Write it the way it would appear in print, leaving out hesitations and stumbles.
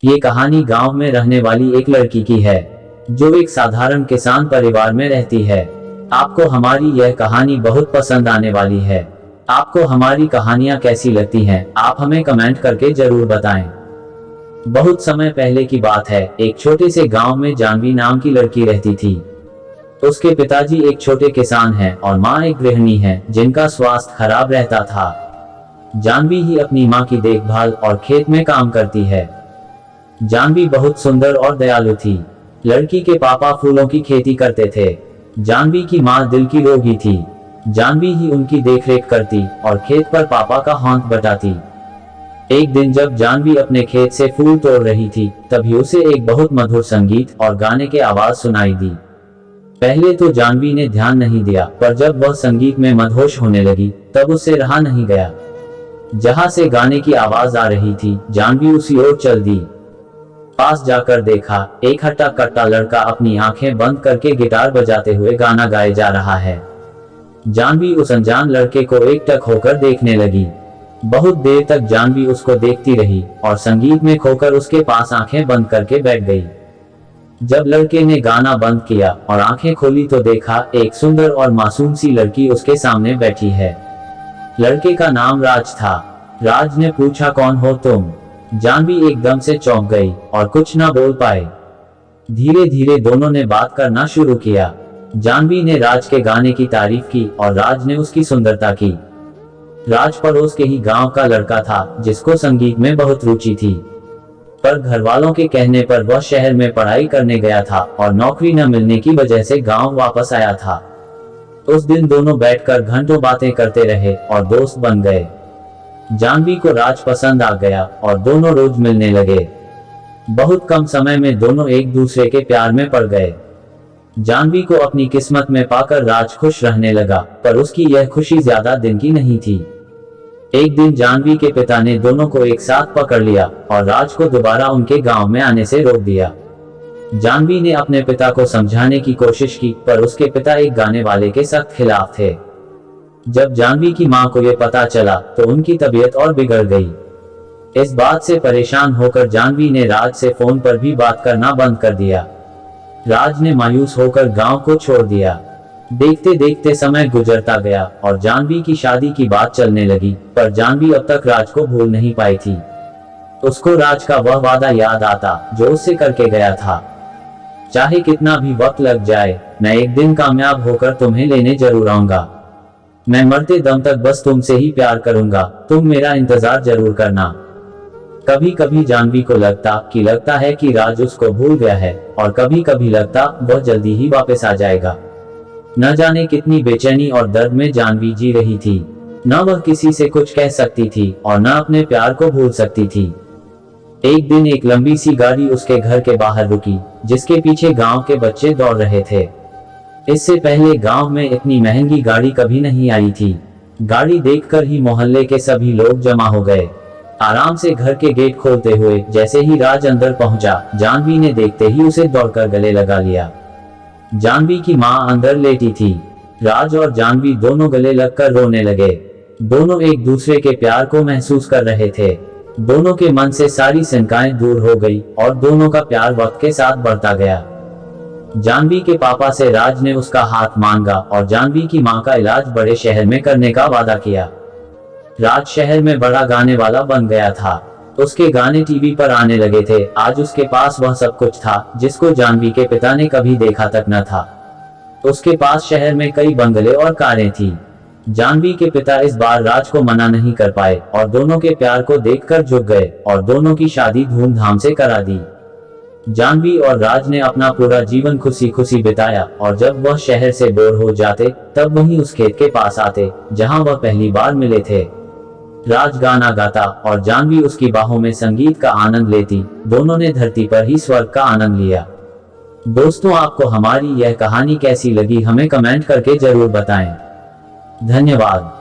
ये कहानी गांव में रहने वाली एक लड़की की है जो एक साधारण किसान परिवार में रहती है। आपको हमारी यह कहानी बहुत पसंद आने वाली है। आपको हमारी कहानियां कैसी लगती हैं, आप हमें कमेंट करके जरूर बताएं। बहुत समय पहले की बात है, एक छोटे से गांव में जानवी नाम की लड़की रहती थी। उसके पिताजी एक छोटे किसान हैं और माँ एक गृहिणी है जिनका स्वास्थ्य खराब रहता था। जानवी ही अपनी माँ की देखभाल और खेत में काम करती है। जानवी बहुत सुंदर और दयालु थी। लड़की के पापा फूलों की खेती करते थे। जानवी की माँ दिल की रोगी थी। जानवी ही उनकी देखरेख करती और खेत पर पापा का हाथ बटाती। एक दिन जब जानवी अपने खेत से फूल तोड़ रही थी, तभी उसे एक बहुत मधुर संगीत और गाने की आवाज सुनाई दी। पहले तो जानवी ने ध्यान नहीं दिया, पर जब वह संगीत में मदहोश होने लगी तब उससे रहा नहीं गया। जहां से गाने की आवाज आ रही थी, जानवी उसी ओर चल दी। पास जाकर देखा, एक हट्टा कट्टा लड़का अपनी आंखें बंद करके गिटार बजाते हुए गाना गाए जा रहा है। जानवी उस अनजान लड़के को एकटक होकर देखने लगी। बहुत देर तक जानवी उसको देखती रही और संगीत में खोकर उसके पास आंखें बंद करके बैठ गई। जब लड़के ने गाना बंद किया और आंखें खोली तो देखा, एक सुंदर और मासूम सी लड़की उसके सामने बैठी है। लड़के का नाम राज था। राज ने पूछा, कौन हो तुम? जानवी एकदम से चौंक गई और कुछ ना बोल पाए। धीरे धीरे दोनों ने बात करना शुरू किया। जानवी ने राज के गाने की तारीफ की और राज ने उसकी सुंदरता की। राज पड़ोस के ही गांव का लड़का था जिसको संगीत में बहुत रुचि थी, पर घर वालों के कहने पर वह शहर में पढ़ाई करने गया था और नौकरी न मिलने की वजह से गांव वापस आया था। उस दिन दोनों बैठकर घंटों बातें करते रहे और दोस्त बन गए। जानवी को राज पसंद आ गया और दोनों रोज मिलने लगे। बहुत कम समय में दोनों एक दूसरे के प्यार में पड़ गए। जानवी को अपनी किस्मत में पाकर राज खुश रहने लगा, पर उसकी यह खुशी ज्यादा दिन की नहीं थी। एक दिन जानवी के पिता ने दोनों को एक साथ पकड़ लिया और राज को दोबारा उनके गांव में आने से रोक दिया। जानवी ने अपने पिता को समझाने की कोशिश की, पर उसके पिता एक गाने वाले के सख्त खिलाफ थे। जब जानवी की मां को यह पता चला तो उनकी तबीयत और बिगड़ गई। इस बात से परेशान होकर जानवी ने राज से फोन पर भी बात करना बंद कर दिया। राज ने मायूस होकर गांव को छोड़ दिया। देखते देखते समय गुजरता गया और जानवी की शादी की बात चलने लगी, पर जानवी अब तक राज को भूल नहीं पाई थी। उसको राज का वह वादा याद आता जो उससे करके गया था। चाहे कितना भी वक्त लग जाए, मैं एक दिन कामयाब होकर तुम्हें लेने जरूर आऊंगा। मैं मरते दम तक बस तुमसे ही प्यार करूंगा, तुम मेरा इंतजार जरूर करना। कभी कभी जानवी को लगता है कि राज उसको भूल गया है, और कभी कभी लगता वह जल्दी ही वापस आ जाएगा। न जाने कितनी बेचैनी और दर्द में जानवी जी रही थी। न वह किसी से कुछ कह सकती थी और न अपने प्यार को भूल सकती थी। एक दिन एक लंबी सी गाड़ी उसके घर के बाहर रुकी, जिसके पीछे गांव के बच्चे दौड़ रहे थे। इससे पहले गांव में इतनी महंगी गाड़ी कभी नहीं आई थी। गाड़ी देखकर ही मोहल्ले के सभी लोग जमा हो गए। आराम से घर के गेट खोलते हुए जैसे ही राज अंदर पहुंचा, जानवी ने देखते ही उसे दौड़कर गले लगा लिया। जानवी की मां अंदर लेटी थी। राज और जानवी दोनों गले लगकर रोने लगे। दोनों एक दूसरे के प्यार को महसूस कर रहे थे। दोनों के मन से सारी शंकाएं दूर हो गई और दोनों का प्यार वक्त के साथ बढ़ता गया। जानवी के पापा से राज ने उसका हाथ मांगा और जानवी की मां का इलाज बड़े शहर में करने का वादा किया। राज शहर में बड़ा गाने वाला बन गया था। उसके गाने टीवी पर आने लगे थे। आज उसके पास वह सब कुछ था जिसको जानवी के पिता ने कभी देखा तक न था। उसके पास शहर में कई बंगले और कारें थी। जानवी के पिता इस बार राज को मना नहीं कर पाए और दोनों के प्यार को देखकर झुक गए और दोनों की शादी धूमधाम से करा दी। जानवी और राज ने अपना पूरा जीवन खुशी खुशी बिताया और जब वह शहर से बोर हो जाते तब वहीं उस खेत के पास आते जहां वह पहली बार मिले थे। राज गाना गाता और जानवी उसकी बाहों में संगीत का आनंद लेती। दोनों ने धरती पर ही स्वर्ग का आनंद लिया। दोस्तों, आपको हमारी यह कहानी कैसी लगी हमें कमेंट करके जरूर बताएं। धन्यवाद।